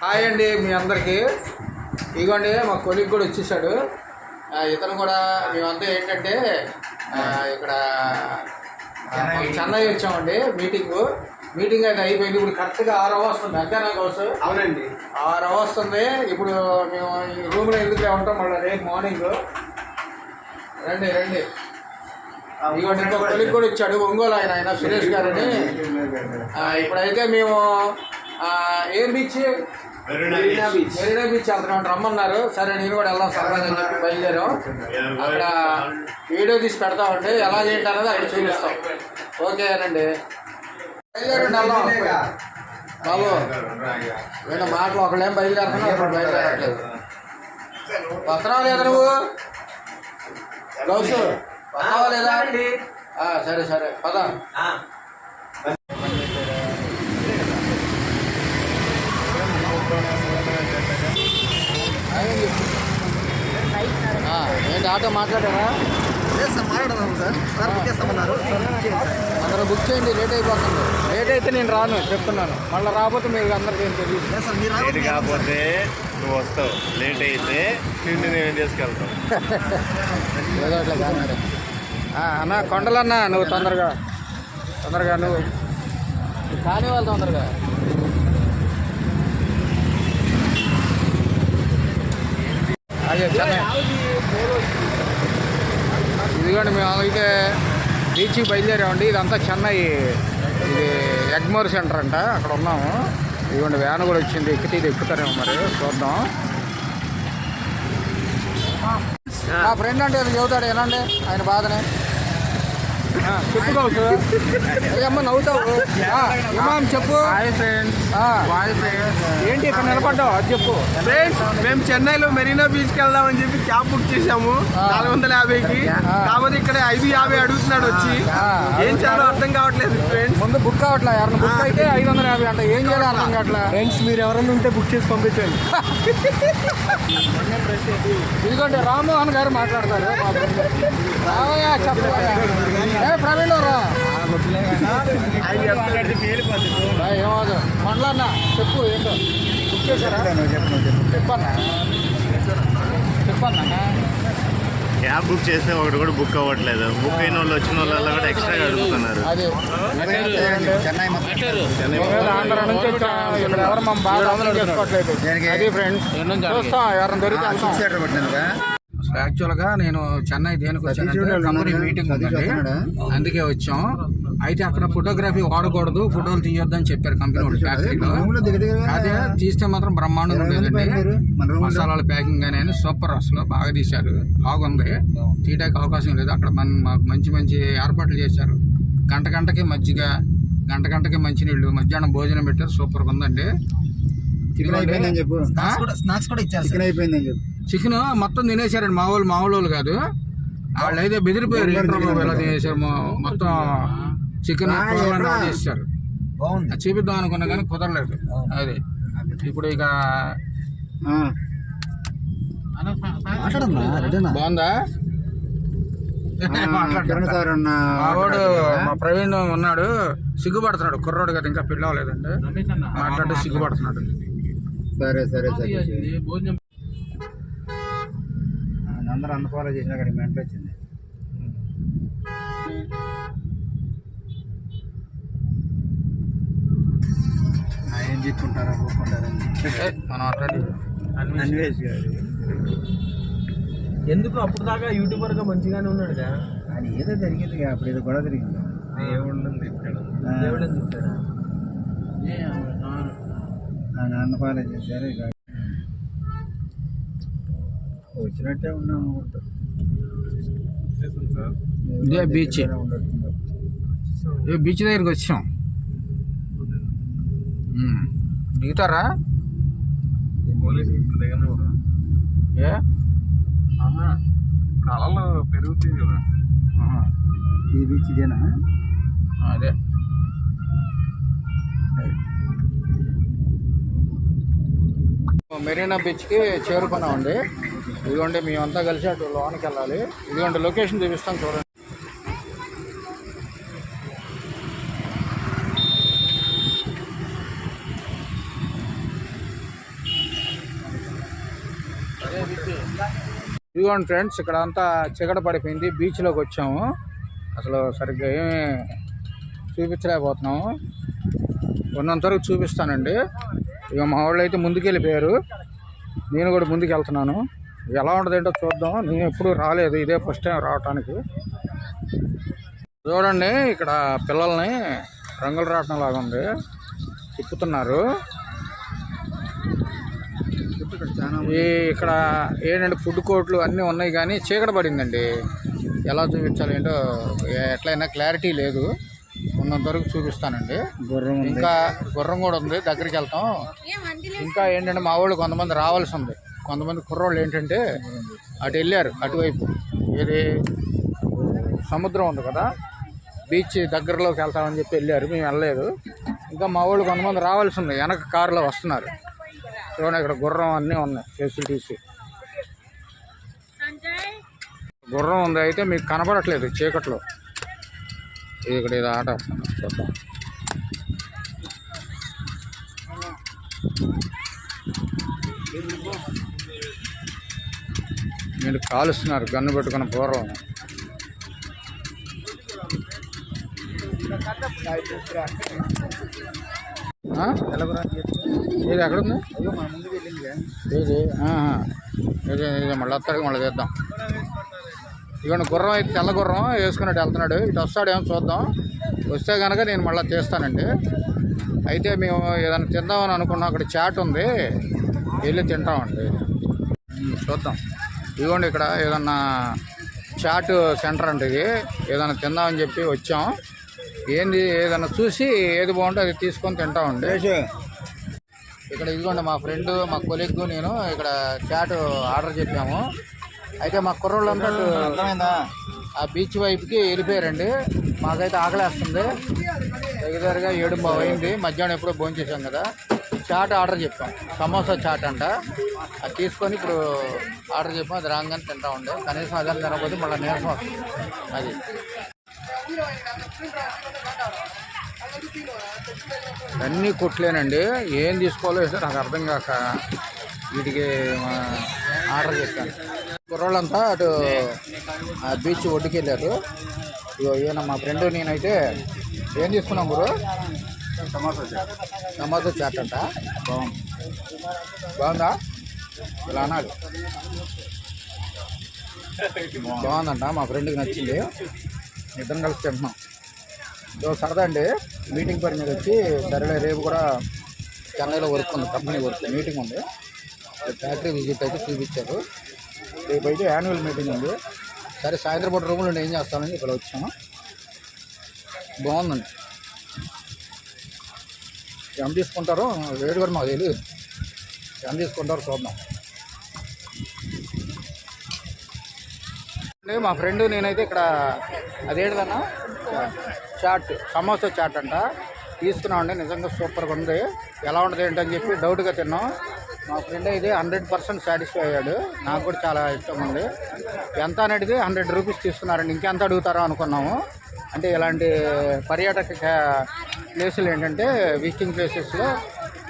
Hi అండి మీ అందరికీ. ఇదిగోండి మా కొలిగ్ కూడా వచ్చేసాడు. ఇతను కూడా మేమంతా ఏంటంటే ఇక్కడ చెన్నై వచ్చామండి. మీటింగ్ అయితే అయిపోయింది. ఇప్పుడు కరెక్ట్గా 6 అవర్స్ వస్తుంది. అంతేనా కౌసు? అవునండి, 6 అవర్స్ వస్తుంది. ఇప్పుడు మేము ఈ రూమ్లో ఎందుకు ఉంటాం. మళ్ళీ రేపు మార్నింగ్ రండి. ఇదిగోండి ఇంకో కొలిగ్ కూడా వచ్చాడు, ఒంగోలు ఆయన సురేష్ గారని. ఇప్పుడైతే మేము ఏం బీచ్, మెరీనా బీచ్ వెళ్తున్నాం, రమ్మన్నారు. సరే నేను కూడా వెళ్దాం సరదాగా అని చెప్పి బయలుదేరాం. అక్కడ వీడియో తీసి పెడతామండి, ఎలా చేయండి అనేది అక్కడ చూపిస్తాం. ఓకేనండి, బయలుదేరండి వెళ్దాం. బాబు వీళ్ళ మాటలు ఒకళ్ళేం బయలుదేరుతున్నా, అప్పుడు బయలుదేరట్లేదు. వస్తున్నావు లేదా నువ్వు గౌసు? వస్తున్నావా లేదా? సరే పద. ఏంటి ఆటో మాట్లాడారా? మాట్లాడదాం సార్, బుక్ చేస్తామన్నారు. అందరూ బుక్ చేయండి, లేట్ అయిపోతుంది. లేట్ అయితే నేను రాను చెప్తున్నాను. మళ్ళీ రాకపోతే మీకు అందరికీ ఏం తెలియదు. లేట్ కాకపోతే నువ్వు వస్తావు, లేట్ అయితే నిన్ను నేను తీసుకెళ్తావు. ఏదో అట్లా కాదు అన్న. కొండలన్నా నువ్వు తొందరగా నువ్వు కానీ వాళ్ళు తొందరగా. అదే చెన్నై. ఇదిగోండి మేము అయితే బీచ్కి బయలుదేరామండి. ఇదంతా చెన్నై, ఇది ఎగ్మోర్ సెంటర్ అంట, అక్కడ ఉన్నాము. ఇదిగోండి వ్యాన్ కూడా వచ్చింది, ఇది ఎక్కుతారేమో మరి చూద్దాం. మా ఫ్రెండ్ అంటే చెబుతాడు ఏనండి ఆయన బాధనే. చెప్పుకోవచ్చు అమ్మ, నవ్వుతావు. ఇమాం చెప్పు. ఏంటి ఇక్కడ నిలబడ్డావు అది చెప్పు. మేము చెన్నైలో మెరీనా బీచ్ కి వెళ్దామని చెప్పి క్యాబ్ బుక్ చేసాము 450కి. కాకపోతే ఇక్కడ 550 అడుగుతున్నాడు వచ్చి. ఏం చేయాలో అర్థం కావట్లేదు ఫ్రెండ్స్. ముందు బుక్ కావట్లేదు, ఎవరైనా బుక్ అయితే 550 అంట. ఏం చేయాలో అర్థం కావట్లేదు ఫ్రెండ్స్. మీరు ఎవరైనా ఉంటే బుక్ చేసి పంపించండి. ఇదిగోండి రామ్మోహన్ గారు మాట్లాడతారు. ప్రవీణ్ రా ఏమవుతుంది మండలన్నా చెప్పు. ఏంటో బుక్ చేశారా? చెప్పన్నా క్యాబ్ బుక్ చేస్తే ఒకటి కూడా బుక్ అవ్వట్లేదు. బుక్ అయిన వాళ్ళు వచ్చిన వాళ్ళ కూడా ఎక్స్ట్రా అడుగుతున్నారు. అది ఆంధ్ర నుంచి ఇక్కడ ఎవరు మా బాగా చేసుకోవట్లేదు. అది ఫ్రెండ్స్ చూస్తాం ఎవరైనా దొరికితే. అసలు యాక్చువల్గా నేను చెన్నై దేనికి వచ్చానంటే కంపెనీ మీటింగ్ ఉందండి, అందుకే వచ్చాం. అయితే అక్కడ ఫోటోగ్రఫీ వాడకూడదు, ఫోటోలు తీయొద్దు అని చెప్పారు కంపెనీ వాళ్ళు ఫ్యాక్టరీలో. అదే తీస్తే మాత్రం బ్రహ్మాండంగా ఉండేదండి. మసాలాల ప్యాకింగ్ అనేది సూపర్, అసలు బాగా తీశారు, బాగుంది. తీయడానికి అవకాశం లేదు. అక్కడ మాకు మంచి ఏర్పాట్లు చేశారు. గంటకి మజ్జిగ, గంటకి మంచినీళ్ళు, మధ్యాహ్నం భోజనం పెట్టారు. సూపర్గా ఉందండి. చికెన్ అయిపోయిందని చెప్పు, స్నాక్స్ కూడా ఇచ్చారు. చికెన్ అయిపోయిందని చెప్పు. చికెన్ మొత్తం తినేశారండి. మామూలు వాళ్ళు కాదు, వాళ్ళు అయితే బెదిరిపోయారు. ఇంటర్వ్యూ ఎలా తినేసారు మొత్తం చికెన్ చేశారు. చూపిద్దాం అనుకున్నా కానీ కుదరలేదు. అది ఇప్పుడు ఇక బాగుందా? మావాడు మా ప్రవీణ్ ఉన్నాడు, సిగ్గుపడుతున్నాడు. కుర్రాడు కదా, ఇంకా పెళ్ళి అవ్వలేదండి. మాట్లాడితే సిగ్గుపడుతున్నాడు. సరే అందరూ ఫాలో చేసినా కానీ మెంటలు వచ్చింది. ఏం చెప్పుకుంటారా మనం అట్లాంటి అన్వేష్ గారు ఎందుకు అప్పుడు దాకా యూట్యూబర్ గా మంచిగానే ఉన్నాడుగా. అది ఏదో జరిగింది, అప్పుడు ఏదో గొడవ జరిగింది. దేవుడు నన్ను ఫాలో చేశారు. ఇక వచ్చినట్టే ఉన్నాము. ఇదే బీచ్ దగ్గరికి వచ్చాం. దిగుతారా? ఏ కళలు పెరుగుతాయి కదా. ఈ బీచ్ ఇదేనా? అదే మెరీనా బీచ్కి చేరుకున్నామండి. ఇదిగోండి మేమంతా కలిసి అటు లోనికి వెళ్ళాలి. ఇదిగోండి లొకేషన్ చూపిస్తాం చూడండి. ఇదిగోండి ఫ్రెండ్స్, ఇక్కడ అంతా చీకట పడిపోయింది. బీచ్లోకి వచ్చాము. అసలు సరిగ్గా ఏమీ చూపించలేకపోతున్నాము. ఉన్నంతవరకు చూపిస్తానండి. ఇక మా వాళ్ళు అయితే ముందుకు వెళ్ళిపోయారు, నేను కూడా ముందుకు వెళ్తున్నాను. ఎలా ఉంటుంది ఏంటో చూద్దాం. నేను ఎప్పుడు రాలేదు, ఇదే ఫస్ట్ టైం రావటానికి. చూడండి, ఇక్కడ పిల్లల్ని రంగుల రాటం లాగా ఉంది, తిప్పుతున్నారు. ఇక్కడ ఏంటంటే ఫుడ్ కోర్ట్లు అన్నీ ఉన్నాయి, కానీ చీకట పడిందండి. ఎలా చూపించాలి ఏంటో ఎట్లయినా క్లారిటీ లేదు. ఉన్నంతవరకు చూపిస్తానండి. ఇంకా గుర్రం కూడా ఉంది, దగ్గరికి వెళ్తాం. ఇంకా ఏంటంటే మా వాళ్ళు కొంతమంది రావాల్సి ఉంది. కొంతమంది కుర్రోళ్ళు ఏంటంటే అటు వెళ్ళారు, అటువైపు ఏది సముద్రం ఉంది కదా, బీచ్ దగ్గరలోకి వెళ్తామని చెప్పి వెళ్ళారు. మేము వెళ్ళలేదు. ఇంకా మా వాళ్ళు కొంతమంది రావాల్సి ఉంది, వెనక కారులో వస్తున్నారు. చూడండి, ఇక్కడ గుర్రం అన్నీ ఉన్నాయి, ఫెసిలిటీస్. గుర్రం ఉంది, అయితే మీకు కనపడట్లేదు చీకట్లో. ఇక్కడ ఏదో ఆట వస్తుంది, చూద్దాం. మీరు కాలుస్తున్నారు గన్ను పెట్టుకున్న పూర్వం. ఇది ఎక్కడుంది? ఇది ఇది మళ్ళీ వస్తాడు, మళ్ళీ తీద్దాం. ఇవన్నీ గుర్రం అయితే తెల్ల గుర్రం వేసుకున్నట్టు వెళ్తున్నాడు. ఇటు వస్తాడేమో చూద్దాం. వస్తే కనుక నేను మళ్ళీ తీస్తానండి. అయితే మేము ఏదైనా తిందామని అనుకున్నాం, అక్కడ చాట్ ఉంది, వెళ్ళి తింటామండి. చూద్దాం. ఇదిగోండి, ఇక్కడ ఏదన్నా చాట్ సెంటర్ అంటే ఇది. ఏదైనా తిందామని చెప్పి వచ్చాం. ఏంది ఏదైనా చూసి ఏది బాగుంటే అది తీసుకొని తింటామండి. ఇక్కడ ఇదిగోండి, మా ఫ్రెండ్, మా కొలీగ్, నేను ఇక్కడ చాట్ ఆర్డర్ చెప్పాము. అయితే మా కుర్రోళ్ళంతా ఆ బీచ్ వైపుకి వెళ్ళిపోయారండి. మాకైతే ఆకలేస్తుంది. దగ్గరగా 7:30 అయింది. మధ్యాహ్నం ఎప్పుడో భోంచేసాం కదా. చాట్ ఆర్డర్ చెప్పాం, సమోసా చాట్ అంట. అది తీసుకొని ఇప్పుడు ఆర్డర్ చెప్పాం. అది రాగానే తింటా ఉండే. కనీసం అదే తినకపోతే మళ్ళీ నీరసం వస్తుంది. అది అన్నీ కొట్లేనండి. ఏం తీసుకోవాలో నాకు అర్థం కాక వీటికి ఆర్డర్ చెప్పాను. కుర్రోళ్ళంతా అటు బీచ్ ఒడ్డుకి వెళ్ళారు. ఈయన మా ఫ్రెండ్, నేనైతే ఏం తీసుకున్నాం గురు? టమాటో చాట్ అంట. బాగుందా? ఇలా అనాలి. బాగుందంట, మా ఫ్రెండ్కి నచ్చింది. ఇద్దరం కలిసి తింటున్నాం. సరదా అండి. మీటింగ్ పని మీద వచ్చి, సరేలే రేపు కూడా చెన్నైలో వర్క్ ఉంది, కంపెనీ వర్క్ మీటింగ్ ఉంది. ఫ్యాక్టరీ విజిట్ అయితే చూపించారు. రేపు అయితే యాన్యువల్ మీటింగ్ ఉంది. సరే సాయంత్రం పూట రూమ్లో ఏం చేస్తానని ఇక్కడ వచ్చాము. బాగుందండి. ఎంత తీసుకుంటారో వేడి కూడా మాకు తెలియదు. ఎంత తీసుకుంటారో చూద్దాం. మా ఫ్రెండ్ నేనైతే ఇక్కడ అదేంటన్నా చాట్, సమోసా చాట్ అంట తీసుకున్నామండి. నిజంగా సూపర్గా ఉంది. ఎలా ఉంటుంది ఏంటని చెప్పి డౌట్గా తిన్నాం. మా ఫ్రెండ్ అయితే 100% సాటిస్ఫై అయ్యాడు. నాకు కూడా చాలా ఇష్టం ఉంది. ఎంత అనేది 100 రూపీస్ తీసుకున్నారండి. ఇంకెంత అడుగుతారో అనుకున్నాము. అంటే ఇలాంటి పర్యాటక ప్లేసులు ఏంటంటే విజిటింగ్ ప్లేసెస్లో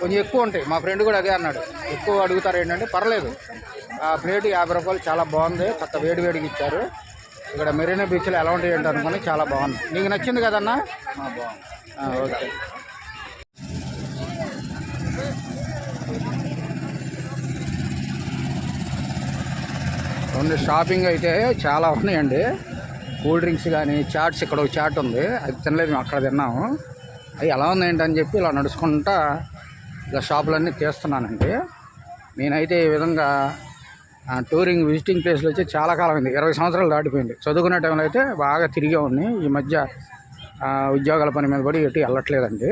కొంచెం ఎక్కువ ఉంటాయి. మా ఫ్రెండ్ కూడా అదే అన్నాడు, ఎక్కువ అడుగుతారు ఏంటంటే పర్లేదు. ఆ ప్లేట్ 50 రూపాయలు, చాలా బాగుంది. చక్క వేడివేడికి ఇచ్చారు. ఇక్కడ మెరీనా బీచ్లో ఎలా ఉంటాయి ఏంటి అనుకుని చాలా బాగుంది. నీకు నచ్చింది కదన్నా? బాగుంది. ఓకే. ఓన్లీ షాపింగ్ అయితే చాలా ఉన్నాయండి. కూల్ డ్రింక్స్ కానీ చాట్స్, ఇక్కడ ఒక చాట్ ఉంది, అది తినలేదు, మేము అక్కడ తిన్నాము. అవి ఎలా ఉంది ఏంటని చెప్పి ఇలా నడుచుకుంటా ఇలా షాపులన్నీ తీస్తున్నానండి. నేనైతే ఈ విధంగా టూరింగ్ విజిటింగ్ ప్లేస్లు వచ్చి చాలా కాలం అయింది, 20 సంవత్సరాలు దాటిపోయింది. చదువుకునే టైంలో అయితే బాగా తిరిగే ఉన్నాయి. ఈ మధ్య ఉద్యోగాల పని మీద పడి ఎటు వెళ్ళట్లేదండి.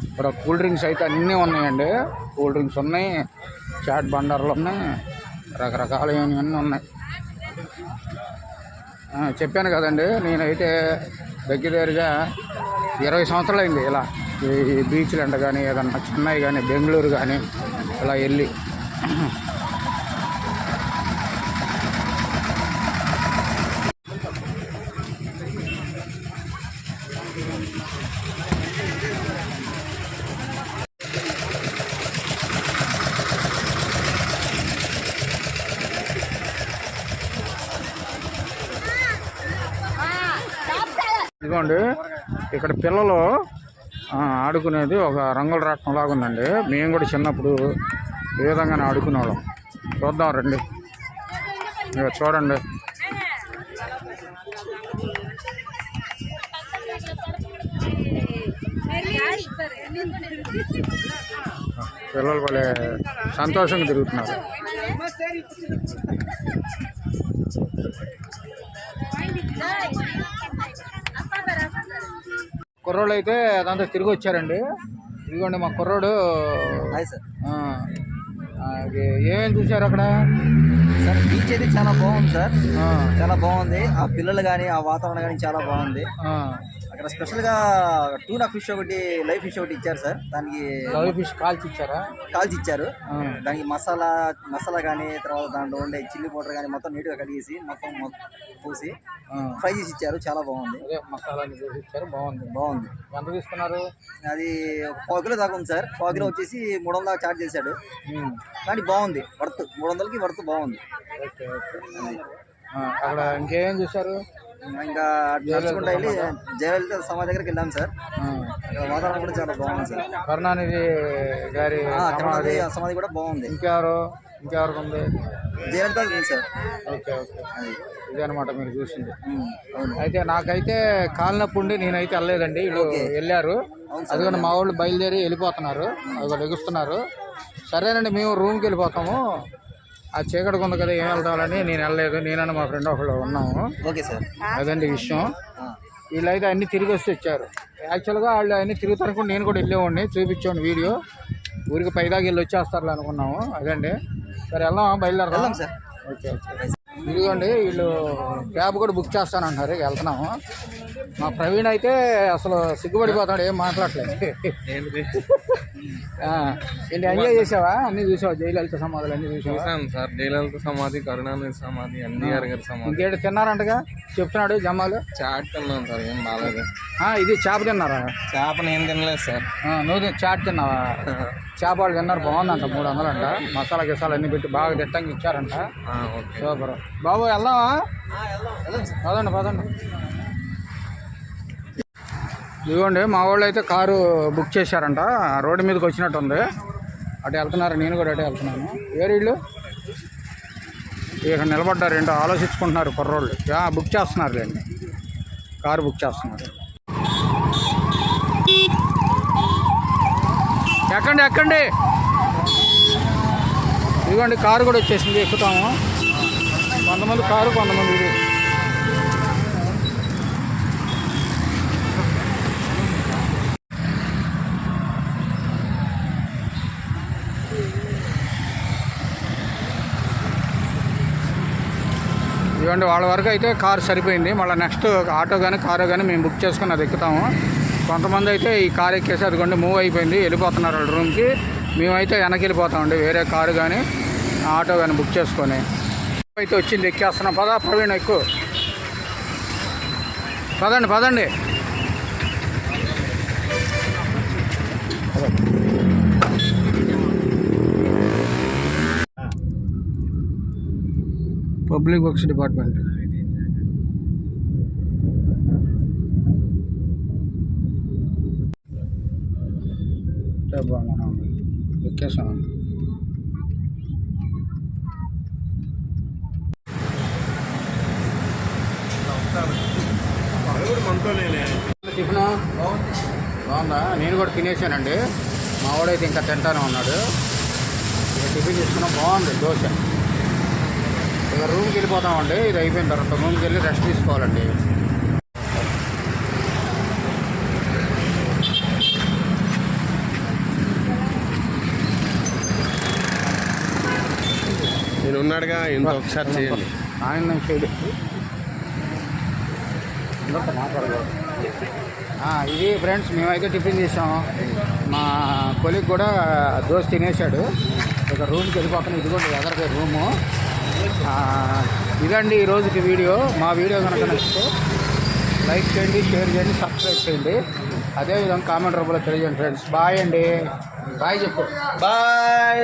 ఇక్కడ కూల్ డ్రింక్స్ అయితే అన్నీ ఉన్నాయండి. కూల్ డ్రింక్స్ ఉన్నాయి, చాట్ బండార్లు ఉన్నాయి, రకరకాల అన్నీ ఉన్నాయి. చెప్పాను కదండి, నేనైతే దగ్గరగా 20 సంవత్సరాలు అయింది ఇలా ఈ బీచ్లు అంట కానీ ఏదన్నా చెన్నై కానీ బెంగళూరు కానీ ఇలా వెళ్ళి. ఇదిగోండి ఇక్కడ పిల్లలు ఆడుకునేది ఒక రంగుల రాట్నం లాగా ఉందండి. మేము కూడా చిన్నప్పుడు ఏ విధంగానే ఆడుకునేవాళ్ళం. చూద్దాం రండి. ఇక చూడండి, పిల్లలు భలే సంతోషంగా తిరుగుతున్నారు. కుర్రోళ్ళు అయితే అదంతా తిరిగి వచ్చారండి. ఇదిగోండి మా కుర్రోడు. ఏమేమి చూశారు అక్కడ? సార్ బీచ్ అయితే చాలా బాగుంది సార్. చాలా బాగుంది. ఆ పిల్లలు కానీ ఆ వాతావరణం కానీ చాలా బాగుంది. అక్కడ స్పెషల్గా టూనా ఫిష్ ఒకటి, లైవ్ ఫిష్ ఒకటి ఇచ్చారు సార్. దానికి లైవ్ ఫిష్ కాల్చి ఇచ్చారు. దానికి మసాలా కానీ, తర్వాత దాంట్లో ఉండే చిల్లీ పౌడర్ కానీ మొత్తం నీట్గా కడిగేసి మొత్తం పూసి ఫ్రై చేసి ఇచ్చారు. చాలా బాగుంది. మసాలా ఇచ్చారు. బాగుంది. ఎంత తీసుకున్నారు? అది 1 కిలో దాకా ఉంది సార్. 1 కిలో వచ్చేసి 300 దాకా ఛార్జ్ చేశాడు. కానీ బాగుంది. వర్త్ 300కి వర్త్ బాగుంది. అక్కడ ఇంకేం చూసారు? ఇంకా నడుచుకుంటూ వెళ్ళి జయలలిత సమాధి దగ్గరికి వెళ్ళాం సార్. వాతావరణం కూడా చాలా బాగుంది సార్. కరుణానిధి గారి సమాధి కూడా బాగుంది. ఇంకెవరికి ఉంది? జయలలిత ఉంది సార్. ఓకే. ఇదే అనమాట మీరు చూసింది. అయితే నాకైతే కాలినప్పుడు ఉండి నేనైతే వెళ్ళలేదండి. వీళ్ళు వెళ్ళారు. అది కూడా మా వాళ్ళు బయలుదేరి వెళ్ళిపోతున్నారు. అది లెగుస్తున్నారు. సరేనండి, మేము రూమ్కి వెళ్ళిపోతాము. ఆ చీకటికి ఉంది కదా, ఏం వెళ్తామని నేను వెళ్ళలేదు. నేనన్నా మా ఫ్రెండ్ ఒకళ్ళు ఉన్నాము. Okay sir. అదండి విషయం. వీళ్ళైతే అన్నీ తిరిగి వస్తే వచ్చారు. యాక్చువల్గా వాళ్ళు అన్నీ తిరుగుతారనుకుంటే నేను కూడా వెళ్ళేవాడిని, చూపించాను వీడియో. ఊరికి పైదాకా వెళ్ళి వచ్చేస్తారు అనుకున్నాము. అదండి. సరే వెళ్దాం, బయలుదేరదాం సార్. ఓకే. ఇదిగోండి వీళ్ళు క్యాబ్ కూడా బుక్ చేస్తానంటున్నారు. ఇక వెళ్తున్నాము. మా ప్రవీణ్ అయితే అసలు సిగ్గుపడిపోతాడు, ఏం మాట్లాడలేదు. ఏంటి ఎంజాయ్ చేసావా? అన్నీ చూసావా? జయలలిత సమాధులు అన్నీ చూసాను సార్. జయలలిత సమాధి, కరుణానిధి సమాధి, ఎన్టీఆర్ గారి సమాధి. ఇంకేంటి తిన్నారంటగా చెప్తున్నాడు జమ్మాలు. చాట్ తిన్నాను సార్. ఏం బాగాలేదు. ఇది చేప తిన్నారా? చేపను ఏం తినలేదు సార్. నువ్వు చాట్ తిన్నావా? చేప వాళ్ళు తిన్నారు. బాగుందంట. 300 అంట. మసాలా గిసాలు అన్నీ పెట్టి బాగా దిట్టంగా ఇచ్చారంట. సూపర్. బాబు వెళ్దామా? పదండి. ఇదిగోండి మా వాళ్ళు అయితే కారు బుక్ చేశారంట. రోడ్డు మీదకి వచ్చినట్టు ఉంది. అటు వెళ్తున్నారు. నేను కూడా అటే వెళ్తున్నాను. వీళ్ళు ఇక్కడ నిలబడ్డారు. ఏంటో ఆలోచించుకుంటున్నారు కుర్రోళ్ళు. బుక్ చేస్తున్నారు లేండి, కారు బుక్ చేస్తున్నారు. ఎక్కండి. ఇదిగోండి కారు కూడా వచ్చేసింది. ఎక్కుతాము. కొంతమంది కారు, కొంతమంది ఇది. ఇదిగోండి వాళ్ళ వరకు అయితే కారు సరిపోయింది. మళ్ళీ నెక్స్ట్ ఆటో కానీ కారు కానీ మేము బుక్ చేసుకుని అది ఎక్కుతాము. కొంతమంది అయితే ఈ కారు ఎక్కేసి అదిగోండి మూవ్ అయిపోయింది, వెళ్ళిపోతున్నారు వాళ్ళ రూమ్కి. మేమైతే వెనక్కి వెళ్ళిపోతామండి, వేరే కారు కానీ ఆటో కానీ బుక్ చేసుకొని. అయితే వచ్చింది, ఎక్కేస్తున్నాం. పదా ప్రవీణ్, ఎక్కువ. పదండి. Public works department. మనం ఎక్కేసాం. టిఫిన్ బాగుందా? నేను కూడా తినేసానండి. మా వాడైతే ఇంకా తింటానే ఉన్నాడు. ఇక టిఫిన్ తీసుకున్నాం. బాగుంది దోశ. ఇక రూమ్కి వెళ్ళిపోతామండి. ఇది అయిపోయిన తర్వాత రూమ్కి వెళ్ళి రెస్ట్ తీసుకోవాలండి. నేను ఉన్నాడుగా, ఇంత ఒకసారి చేయండి. ఆయన చేయడు, మాట్లాడలేదు. ఇది ఫ్రెండ్స్, మేమైతే టిఫిన్ చేసాము. మా కొలీగ్ కూడా దోశ తినేసాడు. ఇక రూమ్కి వెళ్ళిపోతున్నాం. ఇదిగోండి ఎదరికే రూము. ఇదండి ఈరోజుకి వీడియో. మా వీడియో కనుక నచ్చితే లైక్ చేయండి, షేర్ చేయండి, సబ్స్క్రైబ్ చేయండి. అదేవిధంగా కామెంట్ రూపంలో తెలియజేయండి ఫ్రెండ్స్. బాయ్ అండి. బాయ్ చెప్పు. బాయ్.